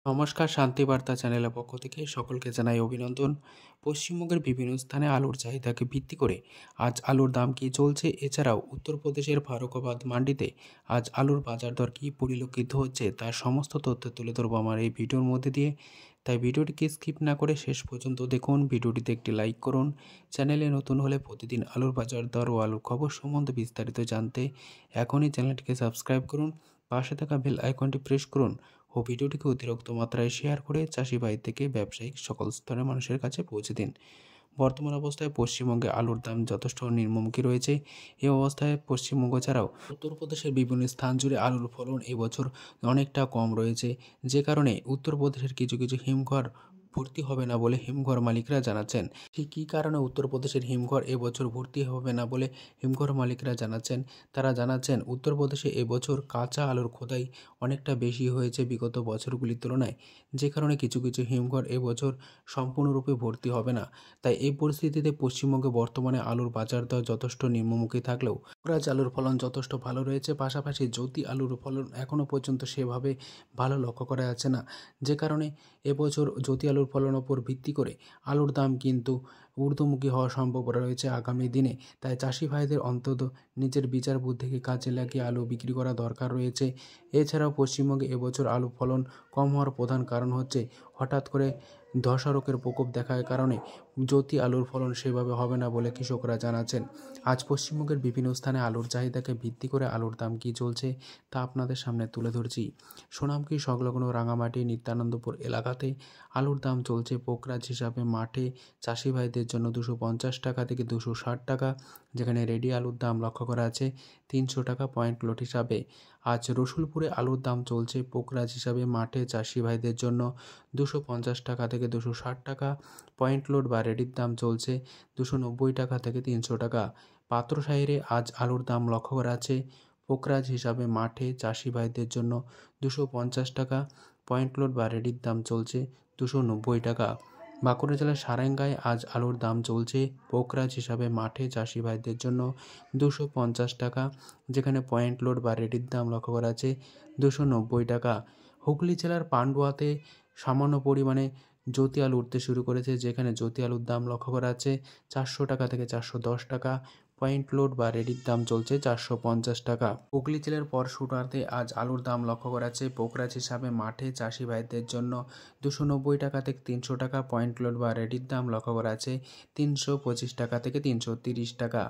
নমস্কার, শান্তিবার্তা চ্যানেলের পক্ষ থেকে সকলকে জানাই অভিনন্দন। পশ্চিমবঙ্গের বিভিন্ন স্থানে আলুর চাহিদাকে ভিত্তি করে আজ আলুর দাম কী চলছে, এছাড়াও উত্তরপ্রদেশের ফারুখাবাদ মান্ডিতে আজ আলুর বাজার দর কী পরিলক্ষিত হচ্ছে তার সমস্ত তথ্য তুলে ধরবো আমার এই ভিডিওর মধ্যে দিয়ে। তাই ভিডিওটিকে স্কিপ না করে শেষ পর্যন্ত দেখুন। ভিডিওটিতে একটি লাইক করুন। চ্যানেলে নতুন হলে প্রতিদিন আলুর বাজার দর ও আলুর খবর সম্বন্ধে বিস্তারিত জানতে এখনই চ্যানেলটিকে সাবস্ক্রাইব করুন, পাশে থাকা বেল আইকনটি প্রেস করুন ও ভিডিওটিকে অতিরিক্ত মাত্রায় শেয়ার করে চাষি ভাই থেকে ব্যবসায়িক সকল স্তরের মানুষের কাছে পৌঁছে দিন। বর্তমান অবস্থায় পশ্চিমবঙ্গে আলুর দাম যথেষ্ট নিম্নমুখী রয়েছে। এই অবস্থায় পশ্চিমবঙ্গ ছাড়াও উত্তরপ্রদেশের বিভিন্ন স্থান জুড়ে আলুর ফলন এবছর অনেকটা কম রয়েছে, যে কারণে উত্তরপ্রদেশের কিছু কিছু হিমঘর ভর্তি হবে না বলে হিমঘর মালিকরা জানাচ্ছেন। ঠিক কী কারণে উত্তরপ্রদেশের হিমঘর এবছর ভর্তি হবে না বলে হিমঘর মালিকরা জানাচ্ছেন? তারা জানাচ্ছেন, উত্তরপ্রদেশে এবছর কাঁচা আলুর খোদাই অনেকটা বেশি হয়েছে বিগত বছরগুলির তুলনায়, যে কারণে কিছু কিছু হিমঘর এবছর সম্পূর্ণরূপে ভর্তি হবে না। তাই এই পরিস্থিতিতে পশ্চিমবঙ্গে বর্তমানে আলুর বাজার দর যথেষ্ট নিম্নমুখী থাকলেও কোকরাঝ আলুর ফলন যথেষ্ট ভালো রয়েছে। পাশাপাশি জ্যোতি আলুর ফলন এখনও পর্যন্ত সেভাবে ভালো লক্ষ্য করা যাচ্ছে না, যে কারণে এবছর জ্যোতি আলুর ফলনের ওপর ভিত্তি করে আলুর দাম কিন্তু ঊর্ধ্বমুখী হওয়ার সম্ভাবনা রয়েছে আগামী দিনে। তাই চাষি ভাইদের অন্তত নিজের বিচার বুদ্ধিকে কাজে লাগিয়ে আলু বিক্রি করা দরকার রয়েছে। এছাড়াও পশ্চিমবঙ্গে এবছর আলু ফলন কম হওয়ার প্রধান কারণ হচ্ছে হঠাৎ করে ধসা রোগের প্রকোপ দেখার কারণে জ্যোতি আলুর ফলন সেভাবে হবে না বলে কৃষকরা জানাচ্ছেন। আজ পশ্চিমবঙ্গের বিভিন্ন স্থানে আলুর চাহিদাকে ভিত্তি করে আলুর দাম কী চলছে তা আপনাদের সামনে তুলে ধরছি। সোনামুখী সংলগ্ন রাঙামাটি নিত্যানন্দপুর এলাকাতে আলুর দাম চলছে পোকরাজ হিসাবে মাঠে চাষি ভাইদের জন্য 250 টাকা থেকে 260 টাকা, যেখানে রেডি আলুর দাম লক্ষ্য করা আছে 300 টাকা পয়েন্ট লট হিসাবে। আজ রসুলপুরে আলুর দাম চলছে পোকরাজ হিসাবে মাঠে চাষি ভাইদের জন্য 250 টাকা থেকে 260 টাকা, পয়েন্ট লোড বা রেডির দাম চলছে 290 টাকা থেকে 300 টাকা। পাত্রসাহিরে আজ আলুর দাম লক্ষ্য করা আছে পোকরাজ হিসাবে মাঠে চাষি ভাইদের জন্য 250 টাকা, পয়েন্ট লোড বা রেডির দাম চলছে 290 টাকা। বাঁকুড়া জেলার সারেঙ্গায় আজ আলুর দাম চলছে পোকরাজ হিসাবে মাঠে চাষি ভাইদের জন্য 250 টাকা, যেখানে পয়েন্ট লোড বা রেডির দাম লক্ষ্য করা আছে 290 টাকা। হুগলি জেলার পান্ডুয়াতে সামান্য পরিমাণে জ্যোতি আলু উঠতে শুরু করেছে, যেখানে জ্যোতি আলুর দাম লক্ষ্য করা আছে 400 টাকা থেকে 410 টাকা, পয়েন্ট লোড বা রেডির দাম চলছে 450 টাকা। হুগলি জেলার পরশুরাতে আজ আলুর দাম লক্ষ্য করা আছে পোকরাজ হিসাবে মাঠে চাষি ভাইদের জন্য 290 টাকা থেকে 300 টাকা, পয়েন্ট লোড বা রেডির দাম লক্ষ্য করা আছে 325 টাকা থেকে 330 টাকা।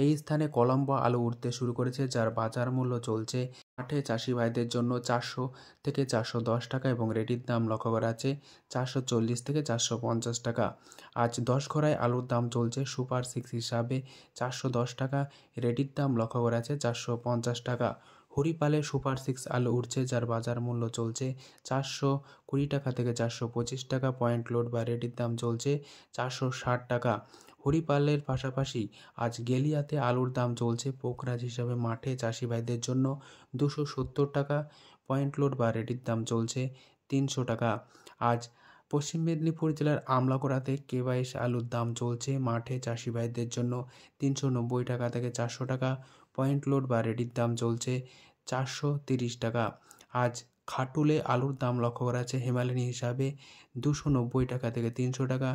এই স্থানে কলম্বো আলু উঠতে শুরু করেছে, যার বাজার মূল্য চলছে মাঠে চাষি ভাইদের জন্য 400 থেকে 410 টাকা এবং রেডির দাম লক্ষ্য করা আছে 440 থেকে 450 টাকা। আজ 10 ঘরায় আলুর দাম চলছে সুপার 6 হিসাবে 410 টাকা, রেডির দাম লক্ষ্য করা আছে 450 টাকা। হরিপালে সুপার 6 আলু উঠছে, যার বাজার মূল্য চলছে 420 টাকা থেকে 425 টাকা, পয়েন্ট লোড বা রেডির দাম চলছে 460 টাকা। হরিপালের পাশাপাশি আজ গেলিয়াতে আলুর দাম চলছে পোকরাজ হিসাবে মাঠে চাষি ভাইদের জন্য 270 টাকা, পয়েন্ট লোড বা রেডির দাম চলছে 300 টাকা। আজ পশ্চিম মেদিনীপুর জেলার আমলাগোড়াতে কেবাইশ আলুর দাম চলছে মাঠে চাষি ভাইদের জন্য 390 টাকা থেকে 400 টাকা, পয়েন্ট লোড বা রেডির দাম চলছে 430 টাকা। আজ খাটুলে আলুর দাম লক্ষ্য করা আছে হিমালয়ানি হিসাবে 290 টাকা থেকে 300 টাকা,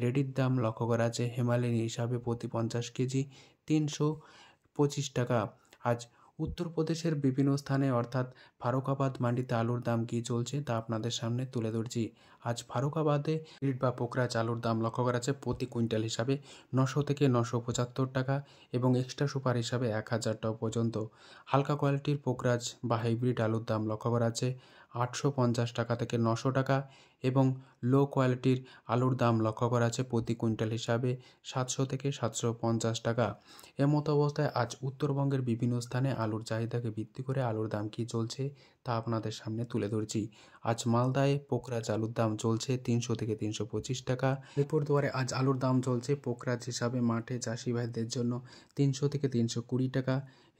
রেডির দাম লক্ষ্য করা আছে হিমালয়ানি হিসাবে প্রতি 50 কেজি 325 টাকা। আজ উত্তরপ্রদেশের বিভিন্ন স্থানে অর্থাৎ ফারুখাবাদ মান্ডিতে আলুর দাম কী চলছে তা আপনাদের সামনে তুলে ধরছি। আজ ফারুখাবাদে রিট বা পোকরাজ আলুর দাম লক্ষ্য করা আছে প্রতি কুইন্টাল হিসাবে 900 থেকে 975 টাকা এবং এক্সট্রা সুপার হিসাবে 1000 টাকা পর্যন্ত। হালকা কোয়ালিটির পোকরাজ বা হাইব্রিড আলুর দাম লক্ষ্য করা আছে 850 টাকা থেকে 900 টাকা এবং লো কোয়ালিটির আলুর দাম লক্ষ্য করা আছে প্রতি কুইন্টাল হিসাবে 700 থেকে 750 টাকা। এমতো অবস্থায় আজ উত্তরবঙ্গের বিভিন্ন স্থানে আলুর চাহিদাকে ভিত্তি করে আলুর দাম কী চলছে তা আপনাদের সামনে তুলে ধরছি। আজ মালদায় পোকরাজ আলুর দাম চলছে 300 থেকে 325 টাকা। আলিপুরদুয়ারে আজ আলুর দাম চলছে পোকরাজ হিসাবে মাঠে চাষি ভাইদের জন্য 300 থেকে 320 টাকা,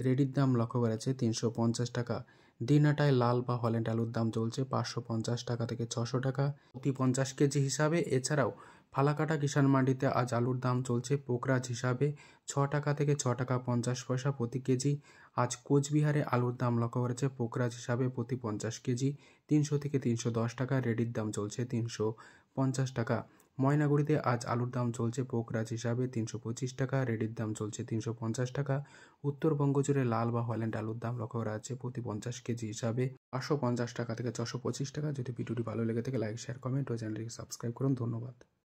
রেডির দাম লক্ষ্য করা আছে 350 টাকা। দিনহাটায় লাল বা হল্যান্ড আলুর দাম চলছে 550 টাকা থেকে 600 টাকা প্রতি 50 কেজি হিসাবে। এছাড়াও ফালাকাটা কিষাণ মান্ডিতে আজ আলুর দাম চলছে পোকরাজ হিসাবে 6 টাকা থেকে 6 টাকা 50 পয়সা প্রতি কেজি। আজ কোচবিহারে আলুর দাম লক্ষ্য করেছে পোকরাজ হিসাবে প্রতি 50 কেজি 300 থেকে 310 টাকা, রেডির দাম চলছে 350 টাকা। ময়নাগুড়িতে আজ আলুর দাম চলছে পোকরাজ হিসাবে 325 টাকা, রেডির দাম চলছে 350 টাকা। উত্তরবঙ্গ জুড়ে লাল বা হল্যান্ড আলুর দাম লক্ষ্য করা যাচ্ছে প্রতি 50 কেজি হিসাবে 550 টাকা থেকে 625 টাকা। যদি ভিডিওটি ভালো লেগে থাকে লাইক শেয়ার কমেন্ট ও চ্যানেলটিকে সাবস্ক্রাইব করুন। ধন্যবাদ।